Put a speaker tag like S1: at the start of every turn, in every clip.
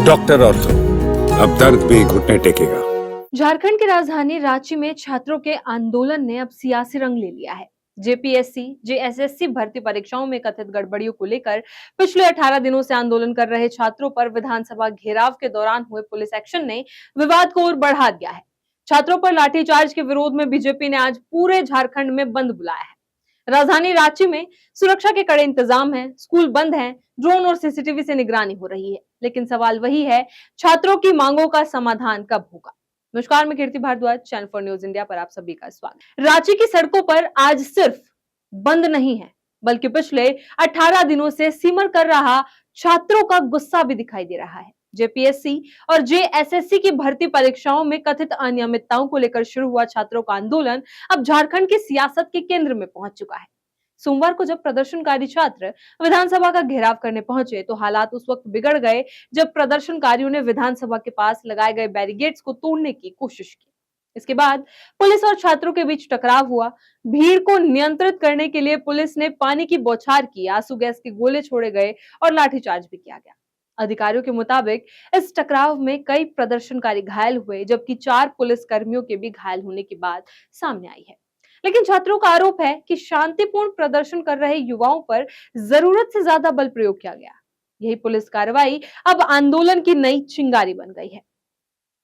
S1: Doctor ortho, अब दर्द भी घुटने टेकेगा।
S2: झारखंड की राजधानी रांची में छात्रों के आंदोलन ने अब सियासी रंग ले लिया है। जेपीएससी, जेएसएससी भर्ती परीक्षाओं में कथित गड़बड़ियों को लेकर पिछले 18 दिनों से आंदोलन कर रहे छात्रों पर विधानसभा घेराव के दौरान हुए पुलिस एक्शन ने विवाद को और बढ़ा दिया है। छात्रों पर लाठीचार्ज के विरोध में बीजेपी ने आज पूरे झारखंड में बंद बुलाया है। राजधानी रांची में सुरक्षा के कड़े इंतजाम हैं, स्कूल बंद हैं, ड्रोन और सीसीटीवी से निगरानी हो रही है। लेकिन सवाल वही है, छात्रों की मांगों का समाधान कब होगा। नमस्कार, मैं Kirti Bharadwaj, channel for news India पर आप सभी का स्वागत। रांची की सड़कों पर आज सिर्फ बंद नहीं है, बल्कि पिछले 18 दिनों से सिमर कर रहा छात्रों का गुस्सा भी दिखाई दे रहा है। जेपीएससी और जेएसएससी की भर्ती परीक्षाओं में कथित अनियमितताओं को लेकर शुरू हुआ छात्रों का आंदोलन अब झारखंड की सियासत के केंद्र में पहुंच चुका है। सोमवार को जब प्रदर्शनकारी छात्र विधानसभा का घेराव करने पहुंचे तो हालात उस वक्त बिगड़ गए जब प्रदर्शनकारियों ने विधानसभा के पास लगाए गए बैरिकेड्स को तोड़ने की कोशिश की। इसके बाद पुलिस और छात्रों के बीच टकराव हुआ। भीड़ को नियंत्रित करने के लिए पुलिस ने पानी की बौछार की, आंसू गैस के गोले छोड़े गए और लाठीचार्ज भी किया गया। अधिकारियों के मुताबिक इस टकराव में कई प्रदर्शनकारी घायल हुए, जबकि 4 पुलिस कर्मियों के भी घायल होने की बात सामने आई है। लेकिन छात्रों का आरोप है कि शांतिपूर्ण प्रदर्शन कर रहे युवाओं पर जरूरत से ज्यादा बल प्रयोग किया गया। यही पुलिस कार्रवाई अब आंदोलन की नई चिंगारी बन गई है।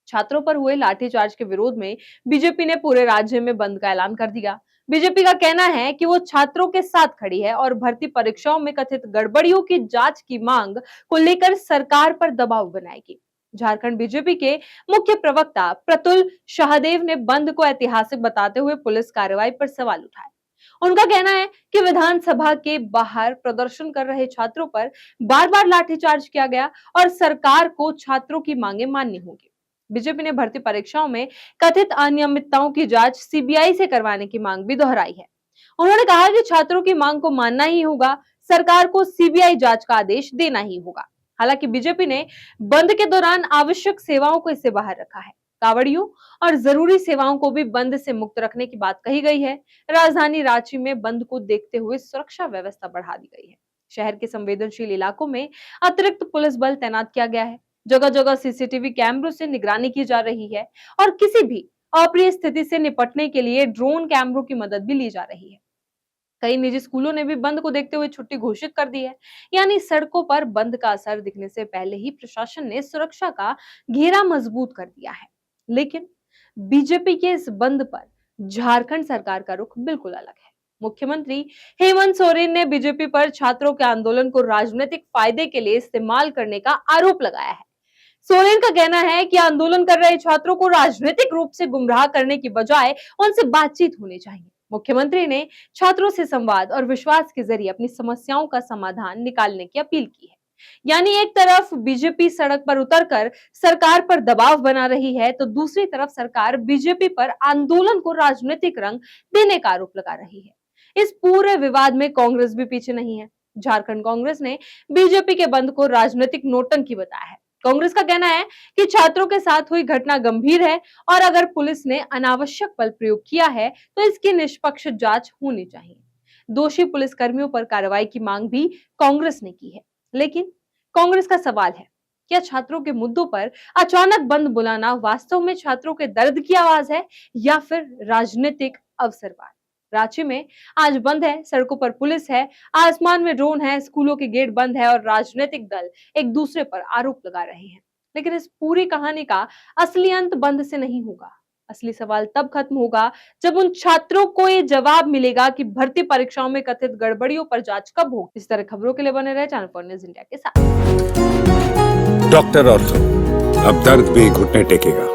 S2: छात्रों पर हुए लाठीचार्ज के विरोध में बीजेपी ने पूरे राज्य में बंद का ऐलान कर दिया। बीजेपी का कहना है कि वो छात्रों के साथ खड़ी है और भर्ती परीक्षाओं में कथित गड़बड़ियों की जांच की मांग को लेकर सरकार पर दबाव बनाएगी। झारखंड बीजेपी के मुख्य प्रवक्ता प्रतुल शाहदेव ने बंद को ऐतिहासिक बताते हुए पुलिस कार्रवाई पर सवाल उठाए। उनका कहना है कि विधानसभा के बाहर प्रदर्शन कर रहे छात्रों पर बार-बार लाठीचार्ज किया गया और सरकार को छात्रों की मांगे माननी होगी। बीजेपी ने भर्ती परीक्षाओं में कथित अनियमितताओं की जांच सीबीआई से करवाने की मांग भी दोहराई है। उन्होंने कहा कि छात्रों की मांग को मानना ही होगा, सरकार को सीबीआई जांच का आदेश देना ही होगा। हालांकि बीजेपी ने बंद के दौरान आवश्यक सेवाओं को इससे बाहर रखा है। कावड़ियों और जरूरी सेवाओं को भी बंद से मुक्त रखने की बात कही गई है। राजधानी रांची में बंद को देखते हुए सुरक्षा व्यवस्था बढ़ा दी गई है। शहर के संवेदनशील इलाकों में अतिरिक्त पुलिस बल तैनात किया गया है। जगह जगह सीसीटीवी कैमरों से निगरानी की जा रही है और किसी भी अप्रिय स्थिति से निपटने के लिए ड्रोन कैमरों की मदद भी ली जा रही है। कई निजी स्कूलों ने भी बंद को देखते हुए छुट्टी घोषित कर दी है। यानी सड़कों पर बंद का असर दिखने से पहले ही प्रशासन ने सुरक्षा का घेरा मजबूत कर दिया है। लेकिन बीजेपी के इस बंद पर झारखंड सरकार का रुख बिल्कुल अलग है। मुख्यमंत्री हेमंत सोरेन ने बीजेपी पर छात्रों के आंदोलन को राजनीतिक फायदे के लिए इस्तेमाल करने का आरोप लगाया है। सोरेन का कहना है कि आंदोलन कर रहे छात्रों को राजनीतिक रूप से गुमराह करने की बजाय उनसे बातचीत होनी चाहिए। मुख्यमंत्री ने छात्रों से संवाद और विश्वास के जरिए अपनी समस्याओं का समाधान निकालने की अपील की है। यानी एक तरफ बीजेपी सड़क पर उतरकर सरकार पर दबाव बना रही है, तो दूसरी तरफ सरकार बीजेपी पर आंदोलन को राजनीतिक रंग देने का आरोप लगा रही है। इस पूरे विवाद में कांग्रेस भी पीछे नहीं है। झारखंड कांग्रेस ने बीजेपी के बंद को राजनीतिक नोटंकी बताया है। कांग्रेस का कहना है कि छात्रों के साथ हुई घटना गंभीर है और अगर पुलिस ने अनावश्यक बल प्रयोग किया है तो इसकी निष्पक्ष जांच होनी चाहिए। दोषी पुलिस कर्मियों पर कार्रवाई की मांग भी कांग्रेस ने की है। लेकिन कांग्रेस का सवाल है, क्या छात्रों के मुद्दों पर अचानक बंद बुलाना वास्तव में छात्रों के दर्द की आवाज है या फिर राजनीतिक अवसरवाद? रांची में आज बंद है, सड़कों पर पुलिस है, आसमान में ड्रोन है, स्कूलों के गेट बंद है और राजनीतिक दल एक दूसरे पर आरोप लगा रहे हैं। लेकिन इस पूरी कहानी का असली अंत बंद से नहीं होगा। असली सवाल तब खत्म होगा जब उन छात्रों को ये जवाब मिलेगा कि भर्ती परीक्षाओं में कथित गड़बड़ियों पर जांच कब होगी। इस तरह खबरों के लिए बने रहे चैनल फॉर न्यूज इंडिया के साथ।
S1: डॉक्टर ऑर्थो, अब दर्द भी घुटने टेकेगा।